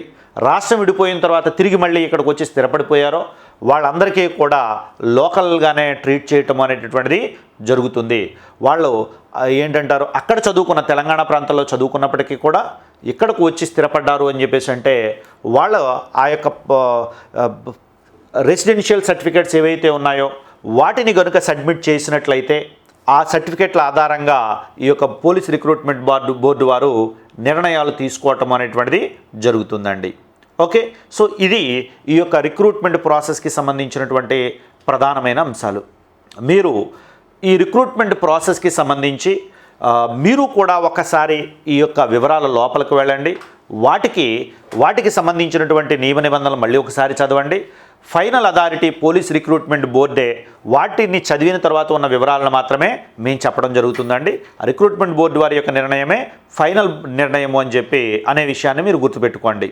రాష్ట్రం విడిపోయిన తర్వాత తిరిగి మళ్ళీ ఇక్కడికి వచ్చి స్థిరపడిపోయారో వాళ్ళందరికీ కూడా లోకల్గానే ట్రీట్ చేయటం అనేటటువంటిది జరుగుతుంది. వాళ్ళు ఏంటంటారు, అక్కడ చదువుకున్న తెలంగాణ ప్రాంతంలో చదువుకున్నప్పటికీ కూడా ఇక్కడికి వచ్చి స్థిరపడ్డారు అని చెప్పేసి అంటే వాళ్ళు ఆ యొక్క రెసిడెన్షియల్ సర్టిఫికేట్స్ ఏవైతే ఉన్నాయో వాటిని కనుక సబ్మిట్ చేసినట్లయితే ఆ సర్టిఫికేట్ల ఆధారంగా ఈ యొక్క పోలీస్ రిక్రూట్మెంట్ బోర్డు వారు నిర్ణయాలు తీసుకోవటం అనేటువంటిది జరుగుతుందండి. ఓకే, సో ఇది ఈ యొక్క రిక్రూట్మెంట్ ప్రాసెస్కి సంబంధించినటువంటి ప్రధానమైన అంశాలు. మీరు ఈ రిక్రూట్మెంట్ ప్రాసెస్కి సంబంధించి మీరు కూడా ఒకసారి ఈ యొక్క వివరాల లోపలికి వెళ్ళండి. వాటికి సంబంధించినటువంటి నియమ నిబంధనలు మళ్ళీ ఒకసారి చదవండి. ఫైనల్ అథారిటీ పోలీస్ రిక్రూట్మెంట్ బోర్డే వాటిని చదివిన తర్వాత ఉన్న వివరాలను మాత్రమే మేము చెప్పడం జరుగుతుందండి. రిక్రూట్మెంట్ బోర్డు వారి యొక్క నిర్ణయమే ఫైనల్ నిర్ణయము అని చెప్పి అనే విషయాన్ని మీరు గుర్తుపెట్టుకోండి.